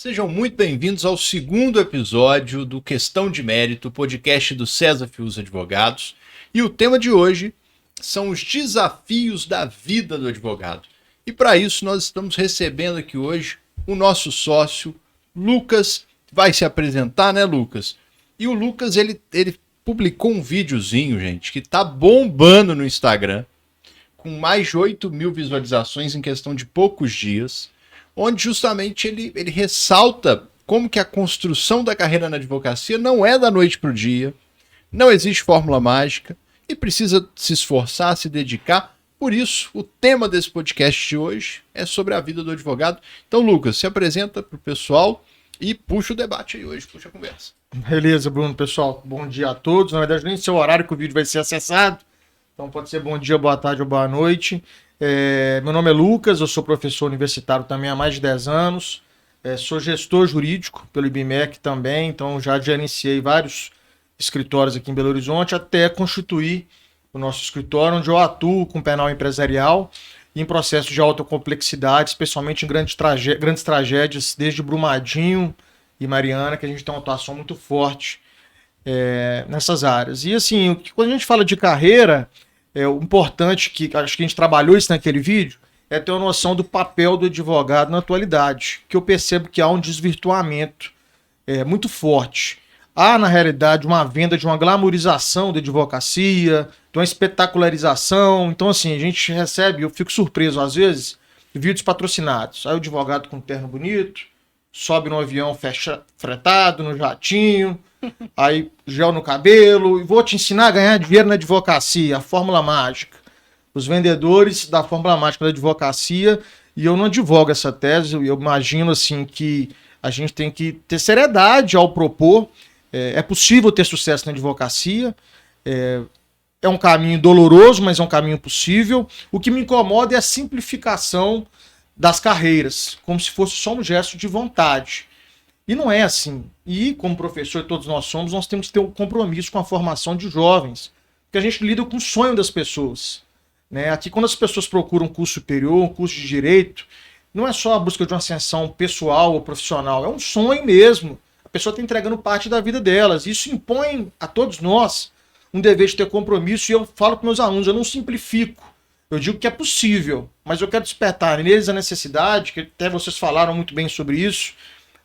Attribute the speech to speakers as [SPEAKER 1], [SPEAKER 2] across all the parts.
[SPEAKER 1] Sejam muito bem-vindos ao segundo episódio do Questão de Mérito, podcast do César Fius Advogados. E o tema de hoje são os desafios da vida do advogado. E para isso nós estamos recebendo aqui hoje o nosso sócio, Lucas, vai se apresentar, né, Lucas? E o Lucas, ele publicou um videozinho, gente, que tá bombando no Instagram, com mais de 8.000 visualizações em questão de poucos dias, onde justamente ele ressalta como que a construção da carreira na advocacia não é da noite para o dia, não existe fórmula mágica e precisa se esforçar, se dedicar. Por isso, o tema desse podcast de hoje é sobre a vida do advogado. Então, Lucas, se apresenta para o pessoal e puxa o debate aí hoje, puxa a conversa.
[SPEAKER 2] Beleza, Bruno, pessoal, bom dia a todos. Na verdade, nem sei o horário que o vídeo vai ser acessado, então pode ser bom dia, boa tarde ou boa noite. Meu nome é Lucas, eu sou professor universitário também há mais de 10 anos, sou gestor jurídico pelo IBMEC também, então já gerenciei vários escritórios aqui em Belo Horizonte até constituir o nosso escritório, onde eu atuo com penal empresarial em processos de alta complexidade, especialmente em grandes tragédias, desde Brumadinho e Mariana, que a gente tem uma atuação muito forte nessas áreas. E assim, quando a gente fala de carreira, o importante, que acho que a gente trabalhou isso naquele vídeo, é ter uma noção do papel do advogado na atualidade, que eu percebo que há um desvirtuamento muito forte. Há, na realidade, uma venda de uma glamorização da advocacia, de uma espetacularização. Então, assim, a gente recebe, eu fico surpreso às vezes, vídeos patrocinados. Aí o advogado com um terno bonito, sobe no avião fretado, no jatinho, aí gel no cabelo, e vou te ensinar a ganhar dinheiro na advocacia, a fórmula mágica. Os vendedores da fórmula mágica da advocacia, e eu não advogo essa tese, eu imagino assim que a gente tem que ter seriedade ao propor. É possível ter sucesso na advocacia, é um caminho doloroso, mas é um caminho possível. O que me incomoda é a simplificação das carreiras, como se fosse só um gesto de vontade. E não é assim. E, como professor, todos nós somos, nós temos que ter um compromisso com a formação de jovens, porque a gente lida com o sonho das pessoas. Aqui, quando as pessoas procuram um curso superior, um curso de direito, não é só a busca de uma ascensão pessoal ou profissional, é um sonho mesmo. A pessoa está entregando parte da vida delas. Isso impõe a todos nós um dever de ter compromisso, e eu falo para meus alunos, eu não simplifico. Eu digo que é possível, mas eu quero despertar neles a necessidade, que até vocês falaram muito bem sobre isso,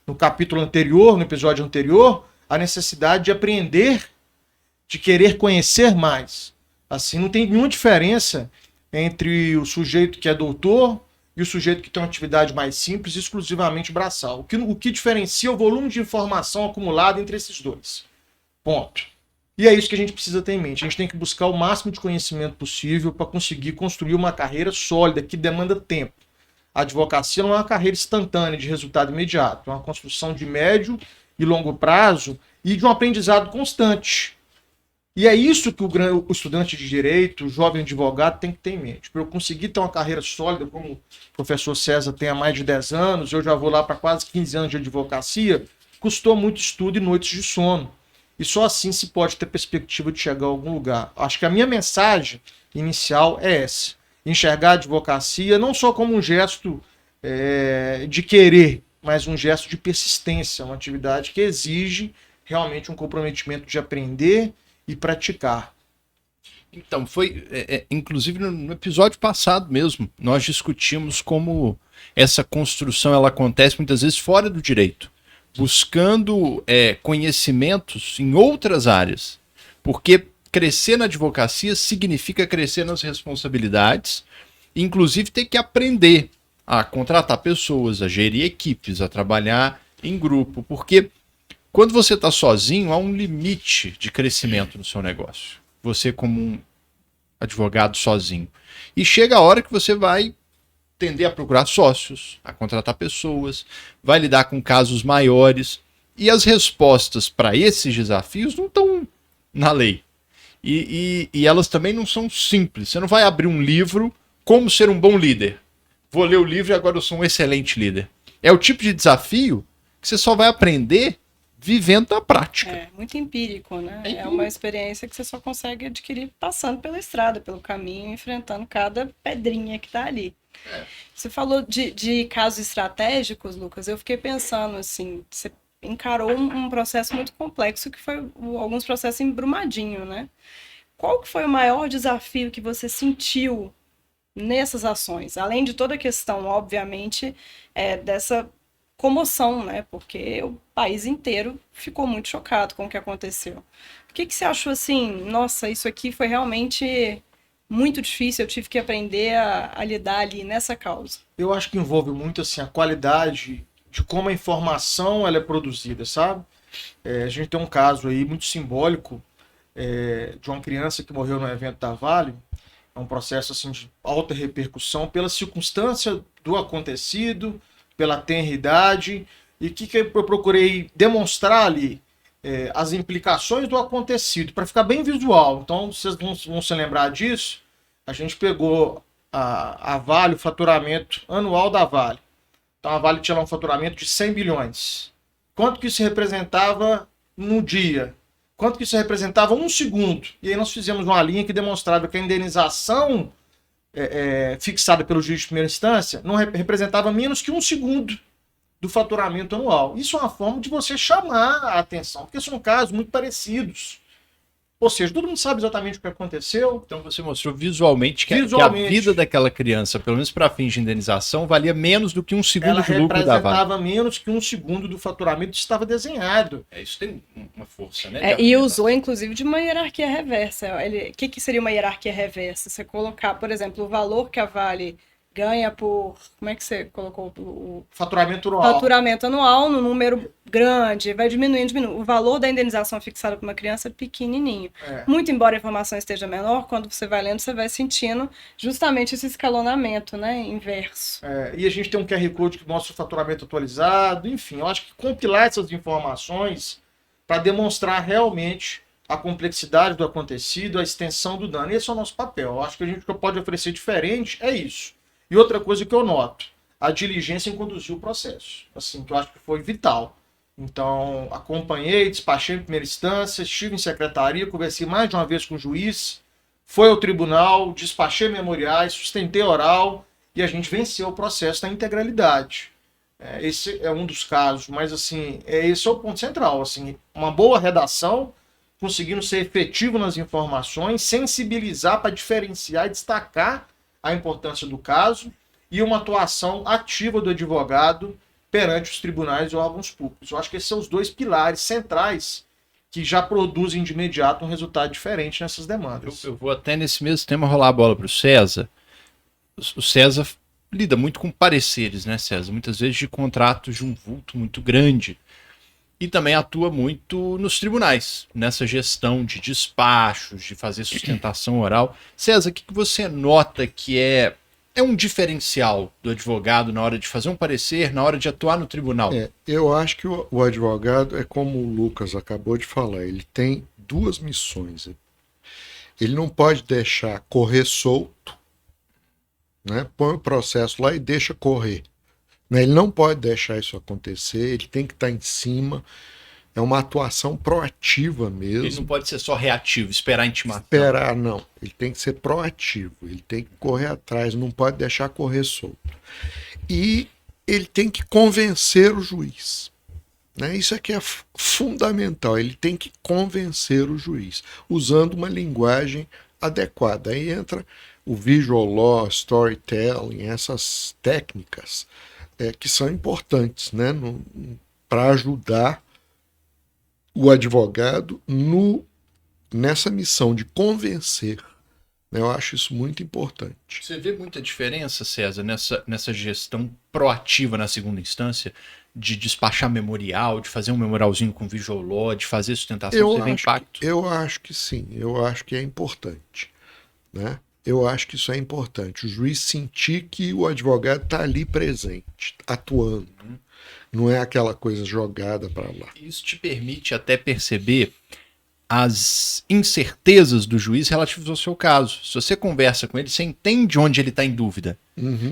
[SPEAKER 2] no capítulo anterior, no episódio anterior, a necessidade de aprender, de querer conhecer mais. Assim, não tem nenhuma diferença entre o sujeito que é doutor e o sujeito que tem uma atividade mais simples, exclusivamente braçal. O que diferencia é o volume de informação acumulado entre esses dois. Ponto. E é isso que a gente precisa ter em mente. A gente tem que buscar o máximo de conhecimento possível para conseguir construir uma carreira sólida, que demanda tempo. A advocacia não é uma carreira instantânea de resultado imediato, é uma construção de médio e longo prazo e de um aprendizado constante. E é isso que o estudante de direito, o jovem advogado tem que ter em mente. Para eu conseguir ter uma carreira sólida, como o professor César tem há mais de 10 anos, eu já vou lá para quase 15 anos de advocacia, custou muito estudo e noites de sono. E só assim se pode ter perspectiva de chegar a algum lugar. Acho que a minha mensagem inicial é essa. Enxergar a advocacia não só como um gesto de querer, mas um gesto de persistência, uma atividade que exige realmente um comprometimento de aprender e praticar.
[SPEAKER 1] Então, foi, inclusive no episódio passado mesmo, nós discutimos como essa construção ela acontece muitas vezes fora do direito, buscando conhecimentos em outras áreas, porque crescer na advocacia significa crescer nas responsabilidades, inclusive ter que aprender a contratar pessoas, a gerir equipes, a trabalhar em grupo, porque quando você está sozinho, há um limite de crescimento no seu negócio. Você como um advogado sozinho. E chega a hora que você vai tender a procurar sócios, a contratar pessoas, vai lidar com casos maiores. E as respostas para esses desafios não estão na lei. E elas também não são simples. Você não vai abrir um livro, Como Ser um Bom Líder. Vou ler o livro e agora eu sou um excelente líder. É o tipo de desafio que você só vai aprender vivendo na prática.
[SPEAKER 3] É muito empírico, né? É uma experiência que você só consegue adquirir passando pela estrada, pelo caminho, enfrentando cada pedrinha que está ali. Você falou de casos estratégicos, Lucas. Eu fiquei pensando assim, você encarou um processo muito complexo que foi alguns processos em Brumadinho, né? Qual que foi o maior desafio que você sentiu nessas ações? Além de toda a questão, obviamente, dessa comoção, né? Porque o país inteiro ficou muito chocado com o que aconteceu. O que você achou assim? Nossa, isso aqui foi realmente muito difícil, eu tive que aprender a lidar ali nessa causa.
[SPEAKER 2] Eu acho que envolve muito assim, a qualidade de como a informação ela é produzida, sabe? A gente tem um caso aí muito simbólico de uma criança que morreu no evento da Vale. É um processo assim, de alta repercussão pela circunstância do acontecido, pela tenridade. E o que eu procurei demonstrar ali? As implicações do acontecido, para ficar bem visual. Então, vocês vão se lembrar disso. A gente pegou a Vale, o faturamento anual da Vale. Então, a Vale tinha lá um faturamento de 100 bilhões. Quanto que isso representava no dia? Quanto que isso representava um segundo? E aí nós fizemos uma linha que demonstrava que a indenização fixada pelo juiz de primeira instância não representava menos que um segundo do faturamento anual. Isso é uma forma de você chamar a atenção, porque são casos muito parecidos. Ou seja, todo mundo sabe exatamente o que aconteceu.
[SPEAKER 1] Então você mostrou visualmente que a vida daquela criança, pelo menos para fins de indenização, valia menos do que um segundo de lucro da Vale.
[SPEAKER 2] Ela representava menos que um segundo do faturamento que estava desenhado.
[SPEAKER 1] Isso tem uma força, né?
[SPEAKER 3] E usou, inclusive, de uma hierarquia reversa. O que seria uma hierarquia reversa? Você colocar, por exemplo, o valor que a Vale ganha por... Como é que você colocou? O
[SPEAKER 2] faturamento anual.
[SPEAKER 3] Faturamento anual, no número grande, vai diminuindo. O valor da indenização fixada para uma criança é pequenininho. Muito embora a informação esteja menor, quando você vai lendo, você vai sentindo justamente esse escalonamento, né, inverso.
[SPEAKER 2] E a gente tem um QR Code que mostra o faturamento atualizado. Enfim, eu acho que compilar essas informações para demonstrar realmente a complexidade do acontecido, a extensão do dano. Esse é o nosso papel. Eu acho que a gente pode oferecer diferente é isso. E outra coisa que eu noto, a diligência em conduzir o processo, assim, que eu acho que foi vital. Então, acompanhei, despachei em primeira instância, estive em secretaria, conversei mais de uma vez com o juiz, foi ao tribunal, despachei memoriais, sustentei oral e a gente venceu o processo na integralidade. Esse é um dos casos, mas assim, esse é o ponto central. Assim, uma boa redação, conseguindo ser efetivo nas informações, sensibilizar para diferenciar e destacar a importância do caso e uma atuação ativa do advogado perante os tribunais e órgãos públicos. Eu acho que esses são os dois pilares centrais que já produzem de imediato um resultado diferente nessas demandas.
[SPEAKER 1] Eu vou até nesse mesmo tema rolar a bola para o César. O César lida muito com pareceres, né, César? Muitas vezes de contratos de um vulto muito grande. E também atua muito nos tribunais, nessa gestão de despachos, de fazer sustentação oral. César, o que você nota que é um diferencial do advogado na hora de fazer um parecer, na hora de atuar no tribunal?
[SPEAKER 4] Eu acho que o advogado é como o Lucas acabou de falar, ele tem duas missões. Ele não pode deixar correr solto, né? Põe o processo lá e deixa correr. Ele não pode deixar isso acontecer, ele tem que estar em cima. É uma atuação proativa mesmo.
[SPEAKER 1] Ele não pode ser só reativo, esperar a intimação.
[SPEAKER 4] Esperar, não. Ele tem que ser proativo, ele tem que correr atrás, não pode deixar correr solto. E ele tem que convencer o juiz. Isso aqui é fundamental, ele tem que convencer o juiz, usando uma linguagem adequada. Aí entra o visual law, storytelling, essas técnicas que são importantes, né, para ajudar o advogado nessa missão de convencer. Eu acho isso muito importante.
[SPEAKER 1] Você vê muita diferença, César, nessa gestão proativa na segunda instância, de despachar memorial, de fazer um memorialzinho com visual law, de fazer sustentação, você vê impacto?
[SPEAKER 4] Eu acho que sim, eu acho que é importante, né? Eu acho que isso é importante. O juiz sentir que o advogado está ali presente, atuando. Não é aquela coisa jogada para lá.
[SPEAKER 1] Isso te permite até perceber as incertezas do juiz relativas ao seu caso. Se você conversa com ele, você entende onde ele está em dúvida.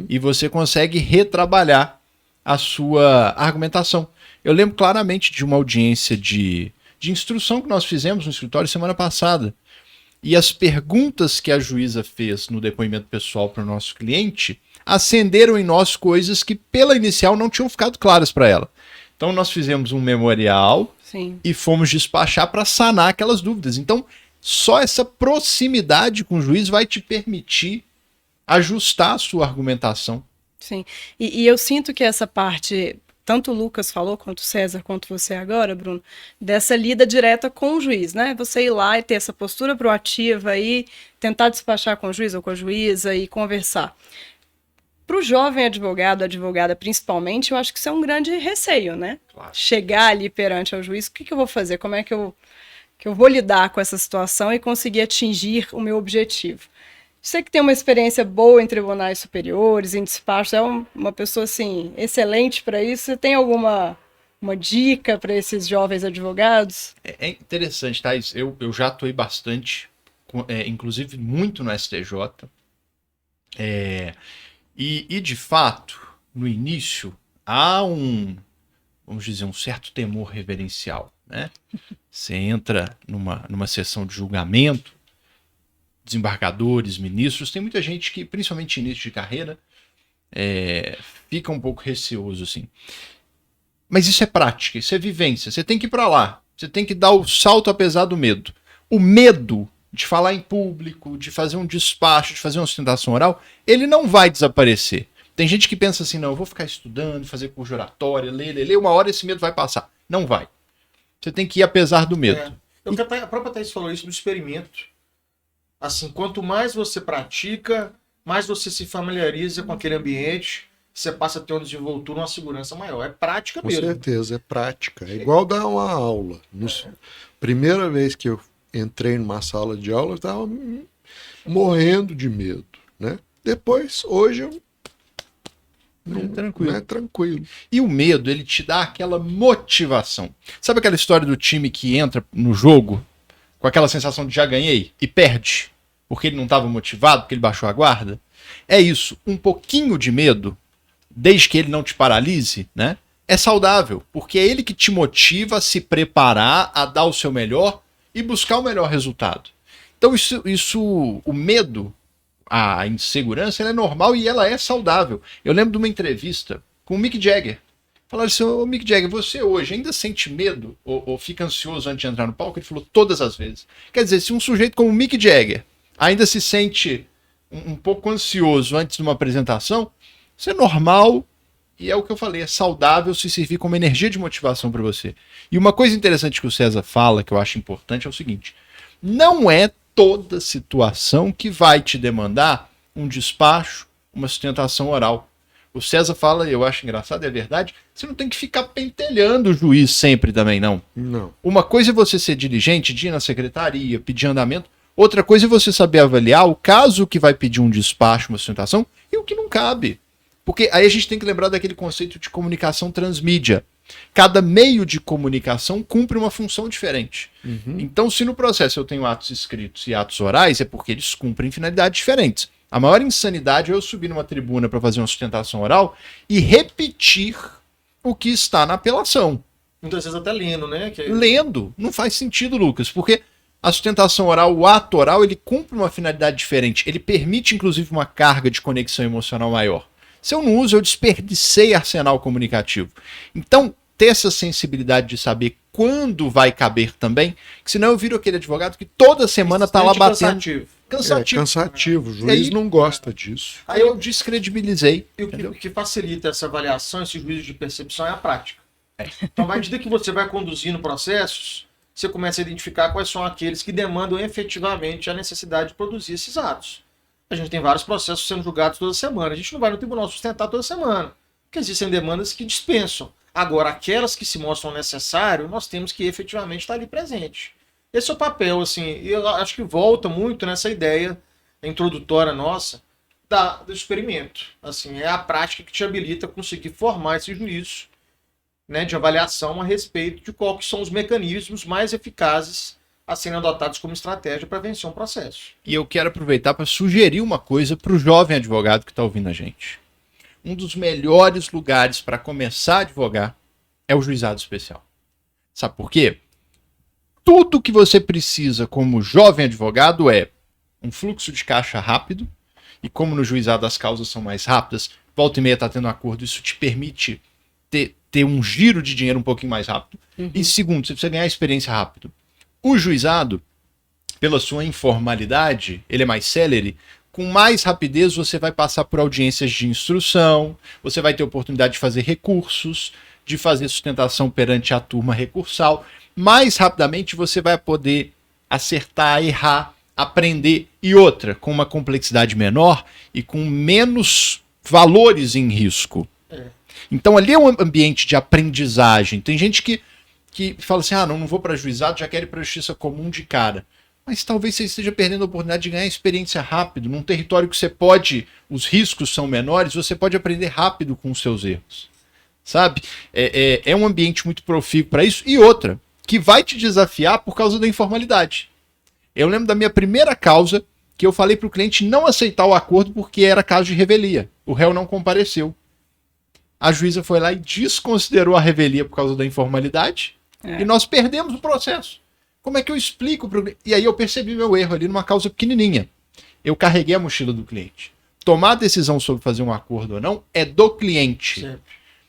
[SPEAKER 1] E você consegue retrabalhar a sua argumentação. Eu lembro claramente de uma audiência de instrução que nós fizemos no escritório semana passada. E as perguntas que a juíza fez no depoimento pessoal para o nosso cliente acenderam em nós coisas que pela inicial não tinham ficado claras para ela. Então nós fizemos um memorial
[SPEAKER 3] Sim.
[SPEAKER 1] e fomos despachar para sanar aquelas dúvidas. Então só essa proximidade com o juiz vai te permitir ajustar a sua argumentação.
[SPEAKER 3] Sim. E eu sinto que essa parte, tanto o Lucas falou, quanto o César, quanto você agora, Bruno, dessa lida direta com o juiz, né? Você ir lá e ter essa postura proativa e tentar despachar com o juiz ou com a juíza e conversar. Para o jovem advogado, advogada principalmente, eu acho que isso é um grande receio, né?
[SPEAKER 1] Claro.
[SPEAKER 3] Chegar ali perante o juiz, o que eu vou fazer? Como é que eu vou lidar com essa situação e conseguir atingir o meu objetivo? Você que tem uma experiência boa em tribunais superiores, em despachos, é uma pessoa assim excelente para isso. Você tem alguma dica para esses jovens advogados?
[SPEAKER 1] É interessante, Thaís. Eu já atuei bastante, inclusive muito no STJ. E de fato, no início, há vamos dizer, um certo temor reverencial, né? Você entra numa sessão de julgamento, desembargadores, ministros, tem muita gente que, principalmente início de carreira, fica um pouco receoso, assim. Mas isso é prática, isso é vivência. Você tem que ir para lá, você tem que dar o salto apesar do medo. O medo de falar em público, de fazer um despacho, de fazer uma sustentação oral, ele não vai desaparecer. Tem gente que pensa assim, não, eu vou ficar estudando, fazer curso de oratória, ler, uma hora esse medo vai passar. Não vai. Você tem que ir apesar do medo.
[SPEAKER 2] A própria Thaís falou isso do experimento. Assim, quanto mais você pratica, mais você se familiariza com aquele ambiente, você passa a ter uma desenvoltura, uma segurança maior. É prática mesmo.
[SPEAKER 4] Com certeza, é prática. É igual dar uma aula. Primeira vez que eu entrei numa sala de aula, eu estava morrendo de medo, né? Depois, hoje, eu
[SPEAKER 1] Tranquilo.
[SPEAKER 4] É tranquilo.
[SPEAKER 1] E o medo, ele te dá aquela motivação. Sabe aquela história do time que entra no jogo com aquela sensação de já ganhei e perde? Porque ele não estava motivado, porque ele baixou a guarda? É isso. Um pouquinho de medo, desde que ele não te paralise, né? É saudável. Porque é ele que te motiva a se preparar, a dar o seu melhor e buscar o melhor resultado. Então o medo, a insegurança, ela é normal e ela é saudável. Eu lembro de uma entrevista com o Mick Jagger. Falaram assim, ô Mick Jagger, você hoje ainda sente medo ou fica ansioso antes de entrar no palco? Ele falou, todas as vezes. Quer dizer, se um sujeito como o Mick Jagger ainda se sente um pouco ansioso antes de uma apresentação, isso é normal e é o que eu falei, é saudável se servir como energia de motivação para você. E uma coisa interessante que o César fala, que eu acho importante, é o seguinte, não é toda situação que vai te demandar um despacho, uma sustentação oral. O César fala, eu acho engraçado, é verdade, você não tem que ficar pentelhando o juiz sempre também, não.
[SPEAKER 4] Não.
[SPEAKER 1] Uma coisa é você ser diligente, de ir na secretaria, pedir andamento. Outra coisa é você saber avaliar o caso que vai pedir um despacho, uma sustentação, e o que não cabe. Porque aí a gente tem que lembrar daquele conceito de comunicação transmídia. Cada meio de comunicação cumpre uma função diferente.
[SPEAKER 4] Uhum.
[SPEAKER 1] Então, se no processo eu tenho atos escritos e atos orais, é porque eles cumprem finalidades diferentes. A maior insanidade é eu subir numa tribuna para fazer uma sustentação oral e repetir o que está na apelação.
[SPEAKER 2] Muitas vezes até lendo, né?
[SPEAKER 1] Lendo. Não faz sentido, Lucas, porque a sustentação oral, o ato oral, ele cumpre uma finalidade diferente. Ele permite, inclusive, uma carga de conexão emocional maior. Se eu não uso, eu desperdicei arsenal comunicativo. Então, ter essa sensibilidade de saber quando vai caber também, que senão eu viro aquele advogado que toda semana está lá batendo.
[SPEAKER 2] Cansativo.
[SPEAKER 4] Cansativo. O juiz não gosta disso.
[SPEAKER 1] Aí eu descredibilizei.
[SPEAKER 2] E o que facilita essa avaliação, esse juízo de percepção, é a prática. Então, à medida que você vai conduzindo processos, você começa a identificar quais são aqueles que demandam efetivamente a necessidade de produzir esses atos. A gente tem vários processos sendo julgados toda semana. A gente não vai no tribunal sustentar toda semana, porque existem demandas que dispensam. Agora, aquelas que se mostram necessárias, nós temos que efetivamente estar ali presente. Esse é o papel, assim, e eu acho que volta muito nessa ideia introdutória nossa do experimento. Assim, é a prática que te habilita a conseguir formar esse juízo, né, de avaliação a respeito de quais são os mecanismos mais eficazes a serem adotados como estratégia para vencer um processo.
[SPEAKER 1] E eu quero aproveitar para sugerir uma coisa para o jovem advogado que está ouvindo a gente. Um dos melhores lugares para começar a advogar é o juizado especial. Sabe por quê? Tudo que você precisa como jovem advogado é um fluxo de caixa rápido e como no juizado as causas são mais rápidas, volta e meia está tendo um acordo, isso te permite ter um giro de dinheiro um pouquinho mais rápido. E segundo, você precisa ganhar experiência rápido. O juizado, pela sua informalidade, ele é mais célere, com mais rapidez você vai passar por audiências de instrução, você vai ter oportunidade de fazer recursos, de fazer sustentação perante a turma recursal. Mais rapidamente você vai poder acertar, errar, aprender. E outra, com uma complexidade menor e com menos valores em risco. Então ali é um ambiente de aprendizagem. Tem gente que fala assim, não vou para juizado, já quero ir para justiça comum de cara. Mas talvez você esteja perdendo a oportunidade de ganhar experiência rápido. Num território que você pode, os riscos são menores, você pode aprender rápido com os seus erros. Sabe? É um ambiente muito profícuo para isso. E outra, que vai te desafiar por causa da informalidade. Eu lembro da minha primeira causa, que eu falei para o cliente não aceitar o acordo porque era caso de revelia. O réu não compareceu. A juíza foi lá e desconsiderou a revelia por causa da informalidade. E nós perdemos o processo. Como é que eu explico pro cliente? E aí eu percebi meu erro ali numa causa pequenininha. Eu carreguei a mochila do cliente. Tomar a decisão sobre fazer um acordo ou não é do cliente. Sempre.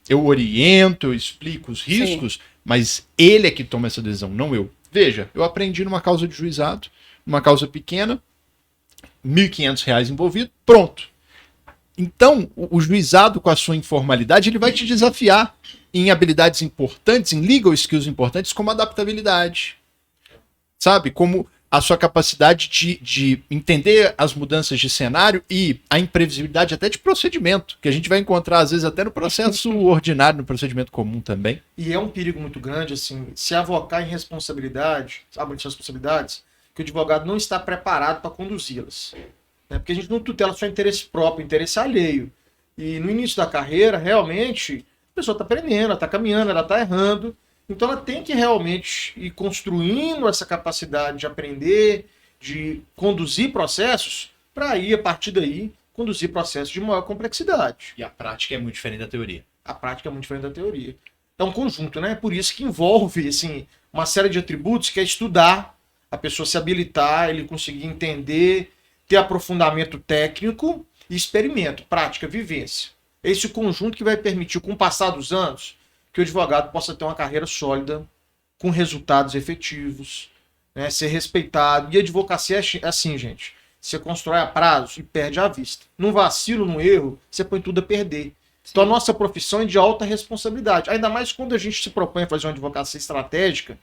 [SPEAKER 1] Eu oriento, eu explico os riscos, mas ele é que toma essa decisão, não eu. Veja, eu aprendi numa causa de juizado, numa causa pequena, R$ 1.500 envolvido, pronto. Então, o juizado com a sua informalidade, ele vai te desafiar em habilidades importantes, em legal skills importantes, como adaptabilidade. Sabe? Como a sua capacidade de entender as mudanças de cenário e a imprevisibilidade até de procedimento, que a gente vai encontrar, às vezes, até no processo ordinário, no procedimento comum também.
[SPEAKER 2] E é um perigo muito grande, assim, se avocar em responsabilidade, responsabilidades, que o advogado não está preparado para conduzi-las. Né? Porque a gente não tutela só interesse próprio, interesse alheio. E no início da carreira, realmente, a pessoa está aprendendo, ela está caminhando, ela está errando. Então ela tem que realmente ir construindo essa capacidade de aprender, de conduzir processos, para aí, a partir daí, conduzir processos de maior complexidade.
[SPEAKER 1] E a prática é muito diferente da teoria.
[SPEAKER 2] A prática é muito diferente da teoria. É um conjunto, né? Por isso que envolve assim, uma série de atributos que é estudar, a pessoa se habilitar, ele conseguir entender, ter aprofundamento técnico e experimento, prática, vivência. Esse é o conjunto que vai permitir, com o passar dos anos, que o advogado possa ter uma carreira sólida, com resultados efetivos, né, ser respeitado. E a advocacia é assim, gente. Você constrói a prazo e perde a vista. Num vacilo, num erro, você põe tudo a perder. Sim. Então a nossa profissão é de alta responsabilidade. Ainda mais quando a gente se propõe a fazer uma advocacia estratégica,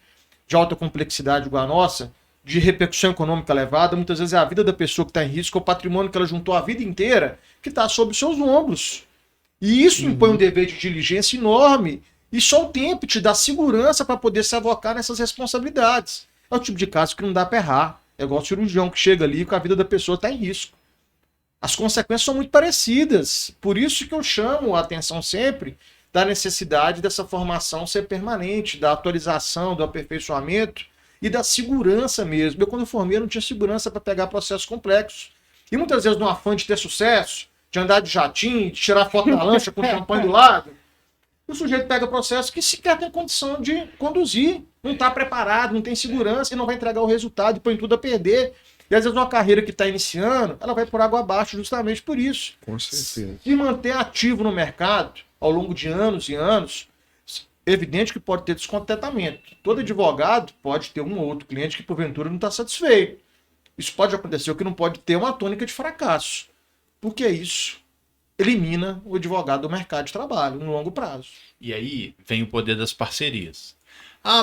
[SPEAKER 2] de alta complexidade igual a nossa, de repercussão econômica elevada, muitas vezes é a vida da pessoa que está em risco, é o patrimônio que ela juntou a vida inteira, que está sob seus ombros. E isso impõe um dever de diligência enorme. E só o tempo te dá segurança para poder se avocar nessas responsabilidades. É o tipo de caso que não dá para errar. É igual o cirurgião que chega ali e a vida da pessoa está em risco. As consequências são muito parecidas. Por isso que eu chamo a atenção sempre da necessidade dessa formação ser permanente, da atualização, do aperfeiçoamento e da segurança mesmo. Eu, quando formei, não tinha segurança para pegar processos complexos. E muitas vezes, no afã de ter sucesso, de andar de jatinho, de tirar foto da lancha com champanhe do lado, o sujeito pega processo que sequer tem condição de conduzir, não está preparado, não tem segurança e não vai entregar o resultado e põe tudo a perder. E às vezes uma carreira que está iniciando, ela vai por água abaixo justamente por isso.
[SPEAKER 4] Com certeza.
[SPEAKER 2] E manter ativo no mercado ao longo de anos e anos, evidente que pode ter descontentamento. Todo advogado pode ter um ou outro cliente que porventura não está satisfeito. Isso pode acontecer, o que não pode ter uma tônica de fracasso. Porque isso elimina o advogado do mercado de trabalho no longo prazo.
[SPEAKER 1] E aí vem o poder das parcerias.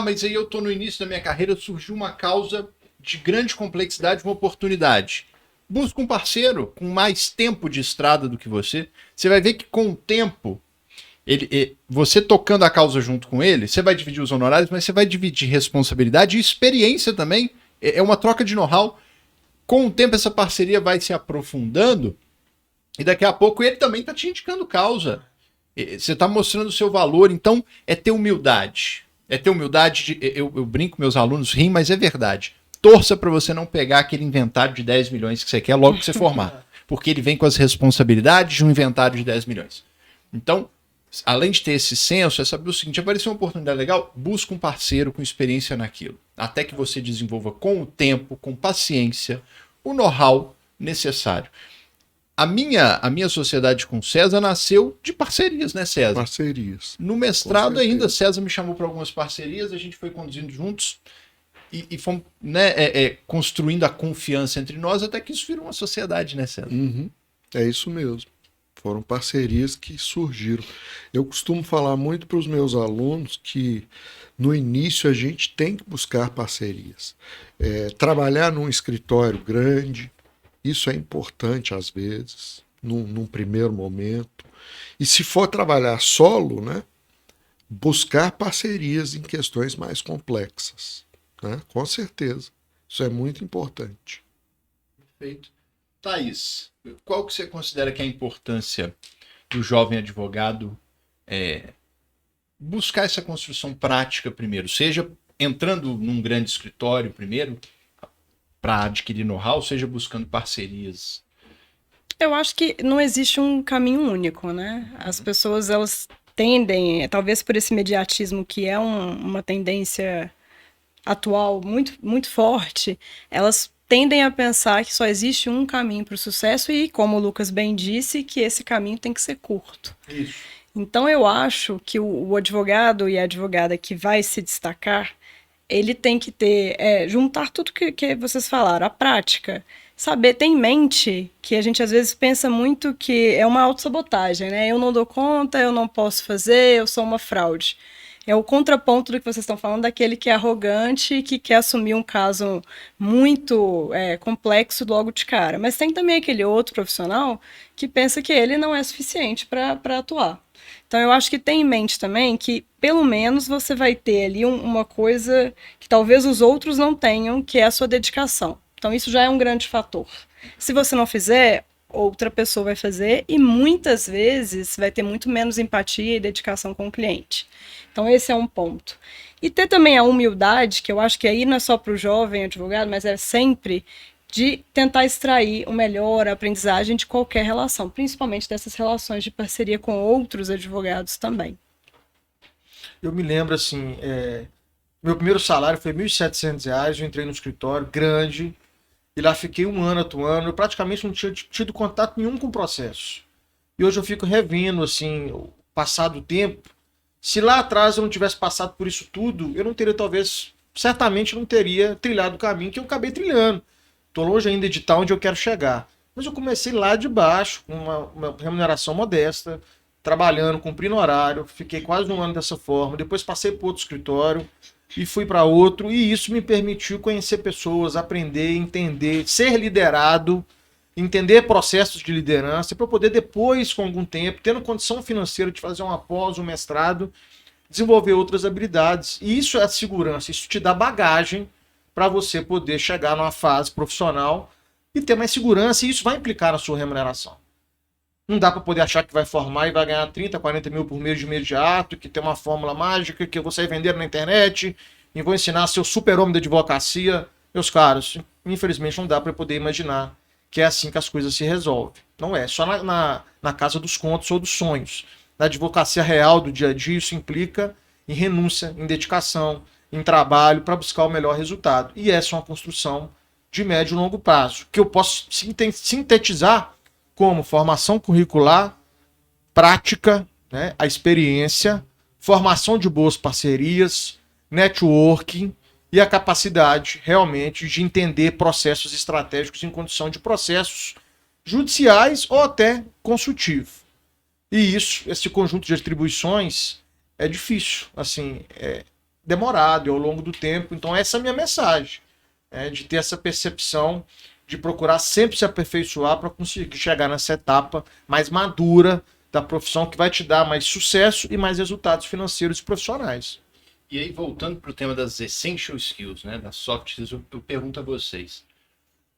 [SPEAKER 1] Mas aí eu estou no início da minha carreira, surgiu uma causa de grande complexidade, uma oportunidade. Busca um parceiro com mais tempo de estrada do que você. Você vai ver que com o tempo, você tocando a causa junto com ele, você vai dividir os honorários, mas você vai dividir responsabilidade e experiência também. É uma troca de know-how. Com o tempo, essa parceria vai se aprofundando. E daqui a pouco ele também está te indicando causa. Você está mostrando o seu valor. Então, é ter humildade. É ter humildade. Eu brinco com meus alunos, riem, mas é verdade. Torça para você não pegar aquele inventário de 10 milhões que você quer logo que você formar. Porque ele vem com as responsabilidades de um inventário de 10 milhões. Então, além de ter esse senso, é saber o seguinte: apareceu uma oportunidade legal, busca um parceiro com experiência naquilo. Até que você desenvolva com o tempo, com paciência, o know-how necessário. A minha sociedade com o César nasceu de parcerias, né, César?
[SPEAKER 4] Parcerias.
[SPEAKER 1] No mestrado
[SPEAKER 4] Com certeza.
[SPEAKER 1] ainda, César me chamou para algumas parcerias, a gente foi conduzindo juntos e fomos, né, construindo a confiança entre nós até que isso virou uma sociedade, né, César?
[SPEAKER 4] Uhum. É isso mesmo. Foram parcerias que surgiram. Eu costumo falar muito para os meus alunos que no início a gente tem que buscar parcerias. Trabalhar num escritório grande, isso é importante às vezes, num primeiro momento. E se for trabalhar solo, né, buscar parcerias em questões mais complexas, né? Com certeza. Isso é muito importante.
[SPEAKER 1] Perfeito. Thaís, qual que você considera que é a importância do jovem advogado buscar essa construção prática primeiro, seja entrando num grande escritório primeiro para adquirir know-how, seja buscando parcerias?
[SPEAKER 3] Eu acho que não existe um caminho único, né? As pessoas, elas tendem, talvez por esse imediatismo que é uma tendência atual muito, muito forte, elas tendem a pensar que só existe um caminho para o sucesso e, como o Lucas bem disse, que esse caminho tem que ser curto.
[SPEAKER 2] Isso.
[SPEAKER 3] Então, eu acho que o advogado e a advogada que vai se destacar, ele tem que ter, juntar tudo que vocês falaram, a prática. Saber, ter em mente que a gente às vezes pensa muito que é uma autossabotagem, né? Eu não dou conta, eu não posso fazer, eu sou uma fraude. É o contraponto do que vocês estão falando, daquele que é arrogante e que quer assumir um caso muito complexo logo de cara. Mas tem também aquele outro profissional que pensa que ele não é suficiente para atuar. Então, eu acho que tem em mente também que, pelo menos, você vai ter ali uma coisa que talvez os outros não tenham, que é a sua dedicação. Então, isso já é um grande fator. Se você não fizer, outra pessoa vai fazer e, muitas vezes, vai ter muito menos empatia e dedicação com o cliente. Então, esse é um ponto. E ter também a humildade, que eu acho que aí não é só para o jovem advogado, mas é sempre de tentar extrair o melhor aprendizagem de qualquer relação, principalmente dessas relações de parceria com outros advogados também.
[SPEAKER 2] Eu me lembro, assim, meu primeiro salário foi R$ 1.700, eu entrei no escritório grande e lá fiquei um ano atuando, eu praticamente não tinha tido contato nenhum com o processo. E hoje eu fico revendo, assim, o passado do tempo. Se lá atrás eu não tivesse passado por isso tudo, eu não teria, talvez, certamente não teria trilhado o caminho que eu acabei trilhando. Estou longe ainda de estar onde eu quero chegar. Mas eu comecei lá de baixo, com uma remuneração modesta, trabalhando, cumprindo horário, fiquei quase um ano dessa forma, depois passei para outro escritório e fui para outro, e isso me permitiu conhecer pessoas, aprender, entender, ser liderado, entender processos de liderança, para eu poder depois, com algum tempo, tendo condição financeira de fazer uma pós, um mestrado, desenvolver outras habilidades. E isso é a segurança, isso te dá bagagem para você poder chegar numa fase profissional e ter mais segurança, e isso vai implicar na sua remuneração. Não dá para poder achar que vai formar e vai ganhar 30, 40 mil por mês de imediato, que tem uma fórmula mágica, que eu vou sair vendendo na internet e vou ensinar a ser o super-homem da advocacia. Meus caros, infelizmente não dá para poder imaginar que é assim que as coisas se resolvem. Não é só na casa dos contos ou dos sonhos. Na advocacia real do dia a dia, isso implica em renúncia, em dedicação, em trabalho para buscar o melhor resultado. E essa é uma construção de médio e longo prazo, que eu posso sintetizar como formação curricular, prática, né, a experiência, formação de boas parcerias, networking e a capacidade realmente de entender processos estratégicos em condição de processos judiciais ou até consultivo. E isso, esse conjunto de atribuições é difícil, assim, demorado ao longo do tempo. Então essa é a minha mensagem, de ter essa percepção de procurar sempre se aperfeiçoar para conseguir chegar nessa etapa mais madura da profissão, que vai te dar mais sucesso e mais resultados financeiros e profissionais.
[SPEAKER 1] E aí, voltando para o tema das essential skills, né, das soft skills, eu pergunto a vocês,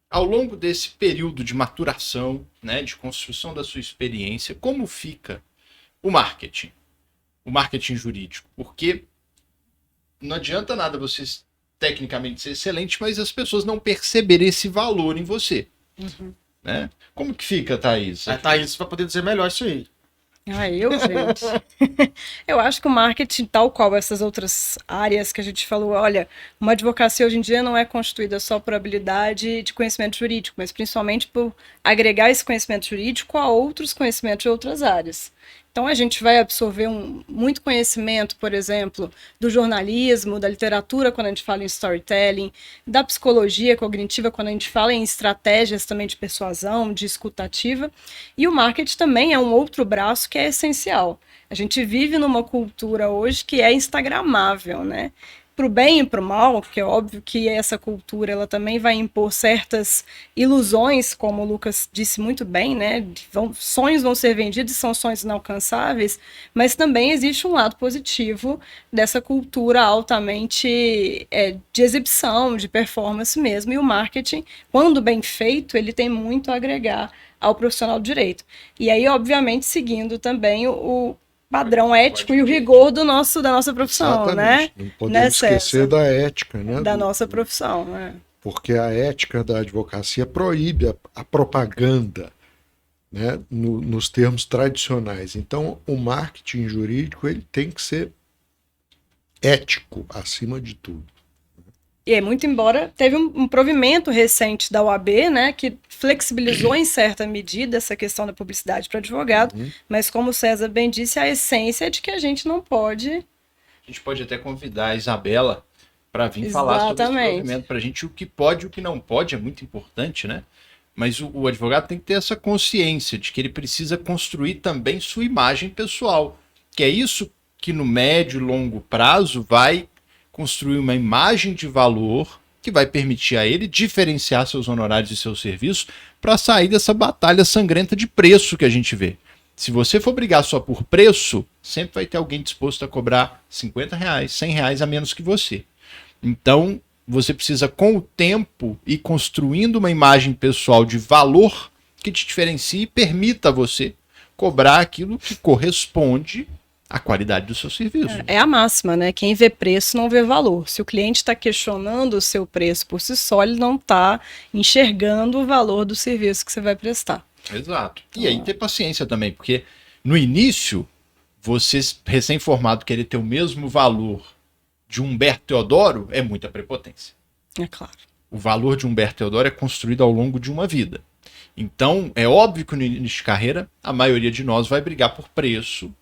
[SPEAKER 1] ao longo desse período de maturação, né, de construção da sua experiência, como fica o marketing jurídico? Porque não adianta nada você tecnicamente ser excelente, mas as pessoas não perceberem esse valor em você. Né? Como que fica, Thaís?
[SPEAKER 2] A Thaís vai poder dizer melhor isso aí.
[SPEAKER 3] Gente. Eu acho que o marketing, tal qual essas outras áreas que a gente falou, olha, uma advocacia hoje em dia não é constituída só por habilidade de conhecimento jurídico, mas principalmente por agregar esse conhecimento jurídico a outros conhecimentos de outras áreas. Então, a gente vai absorver muito conhecimento, por exemplo, do jornalismo, da literatura, quando a gente fala em storytelling, da psicologia cognitiva, quando a gente fala em estratégias também de persuasão, de escutativa. E o marketing também é um outro braço que é essencial. A gente vive numa cultura hoje que é instagramável, né? Para o bem e para o mal, porque é óbvio que essa cultura ela também vai impor certas ilusões, como o Lucas disse muito bem, né? Sonhos vão ser vendidos e são sonhos inalcançáveis, mas também existe um lado positivo dessa cultura altamente de exibição, de performance mesmo, e o marketing, quando bem feito, ele tem muito a agregar ao profissional do direito. E aí, obviamente, seguindo também o padrão ético e o rigor da nossa profissão,
[SPEAKER 4] Exatamente.
[SPEAKER 3] né?
[SPEAKER 4] Não podemos esquecer da ética, né?
[SPEAKER 3] Da nossa profissão, né?
[SPEAKER 4] Porque a ética da advocacia proíbe a propaganda, né? Nos termos tradicionais. Então, o marketing jurídico ele tem que ser ético acima de tudo.
[SPEAKER 3] E é muito embora teve um provimento recente da OAB, né, que flexibilizou em certa medida essa questão da publicidade para advogado, mas como o César bem disse, a essência é de que a gente não pode...
[SPEAKER 1] A gente pode até convidar a Isabela para vir falar sobre esse provimento para a gente, o que pode e o que não pode, é muito importante, né? Mas o advogado tem que ter essa consciência de que ele precisa construir também sua imagem pessoal, que é isso que no médio e longo prazo vai construir uma imagem de valor que vai permitir a ele diferenciar seus honorários e seus serviços para sair dessa batalha sangrenta de preço que a gente vê. Se você for brigar só por preço, sempre vai ter alguém disposto a cobrar R$50, R$100 a menos que você. Então, você precisa, com o tempo, ir construindo uma imagem pessoal de valor que te diferencie e permita a você cobrar aquilo que corresponde a qualidade do seu serviço.
[SPEAKER 3] É a máxima, né? Quem vê preço não vê valor. Se o cliente está questionando o seu preço por si só, ele não está enxergando o valor do serviço que você vai prestar.
[SPEAKER 1] Exato. E aí ter paciência também, porque no início, você recém-formado querer ter o mesmo valor de Humberto Teodoro é muita prepotência.
[SPEAKER 3] É claro.
[SPEAKER 1] O valor de Humberto Teodoro é construído ao longo de uma vida. Então, é óbvio que no início de carreira, a maioria de nós vai brigar por preço,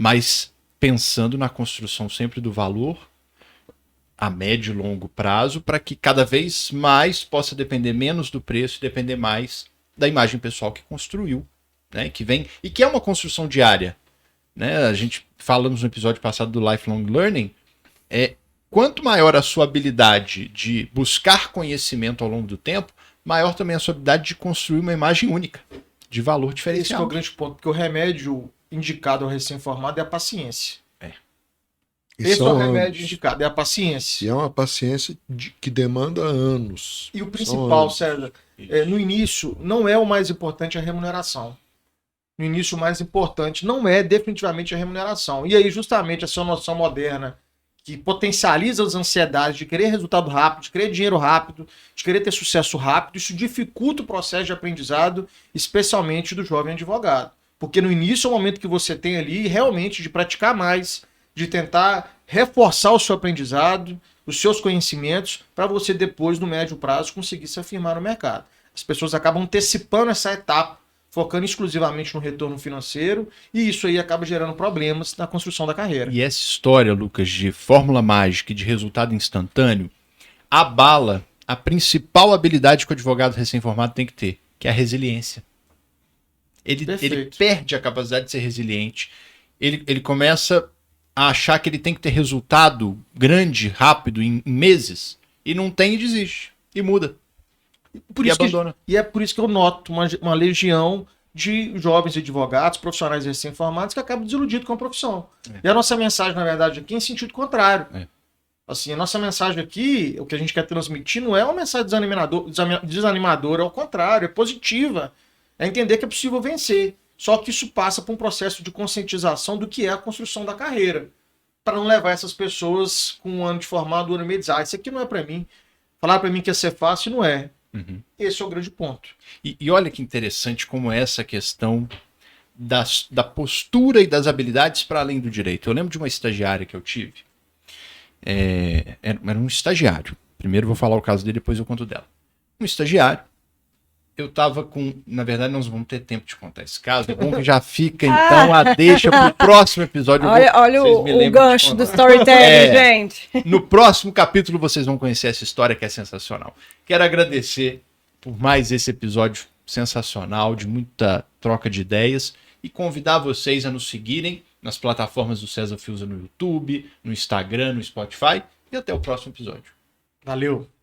[SPEAKER 1] mas pensando na construção sempre do valor a médio e longo prazo, para que cada vez mais possa depender menos do preço e depender mais da imagem pessoal que construiu, né? Que vem e que é uma construção diária, né? A gente falamos no episódio passado do Lifelong Learning, quanto maior a sua habilidade de buscar conhecimento ao longo do tempo, maior também a sua habilidade de construir uma imagem única, de valor diferencial.
[SPEAKER 2] Esse é o grande ponto, porque o remédio indicado ao recém-formado é a paciência. Esse é o remédio indicado, é a paciência.
[SPEAKER 4] E é uma paciência que demanda anos.
[SPEAKER 2] E o principal, César, no início, não é o mais importante a remuneração. No início, o mais importante não é definitivamente a remuneração. E aí, justamente, essa noção moderna que potencializa as ansiedades de querer resultado rápido, de querer dinheiro rápido, de querer ter sucesso rápido, isso dificulta o processo de aprendizado, especialmente do jovem advogado. Porque no início é o momento que você tem ali realmente de praticar mais, de tentar reforçar o seu aprendizado, os seus conhecimentos, para você depois, no médio prazo, conseguir se afirmar no mercado. As pessoas acabam antecipando essa etapa, focando exclusivamente no retorno financeiro, e isso aí acaba gerando problemas na construção da carreira.
[SPEAKER 1] E essa história, Lucas, de fórmula mágica e de resultado instantâneo, abala a principal habilidade que o advogado recém-formado tem que ter, que é a resiliência. Ele perde a capacidade de ser resiliente, ele começa a achar que ele tem que ter resultado grande, rápido, em meses, e não tem e desiste, e muda. Abandona.
[SPEAKER 2] E é por isso que eu noto uma legião de jovens advogados, profissionais recém-formados, que acabam desiludidos com a profissão. E a nossa mensagem, na verdade, aqui é em sentido contrário. Assim, a nossa mensagem aqui, o que a gente quer transmitir, não é uma mensagem desanimadora, ao contrário, é positiva. É entender que é possível vencer. Só que isso passa por um processo de conscientização do que é a construção da carreira. Para não levar essas pessoas com um ano de formado, um ano e meio, dizer, isso aqui não é para mim. Falar para mim que ia ser fácil, não é. Esse é o grande ponto.
[SPEAKER 1] E olha que interessante como essa questão da postura e das habilidades para além do direito. Eu lembro de uma estagiária que eu tive. Era um estagiário. Primeiro eu vou falar o caso dele, depois eu conto dela. Um estagiário. Eu tava com... Na verdade, nós vamos ter tempo de contar esse caso. É bom que já fica, então, a deixa pro próximo episódio.
[SPEAKER 3] Olha o gancho do storytelling, gente.
[SPEAKER 1] No próximo capítulo vocês vão conhecer essa história que é sensacional. Quero agradecer por mais esse episódio sensacional, de muita troca de ideias, e convidar vocês a nos seguirem nas plataformas do César Fiuza no YouTube, no Instagram, no Spotify, e até o próximo episódio.
[SPEAKER 2] Valeu!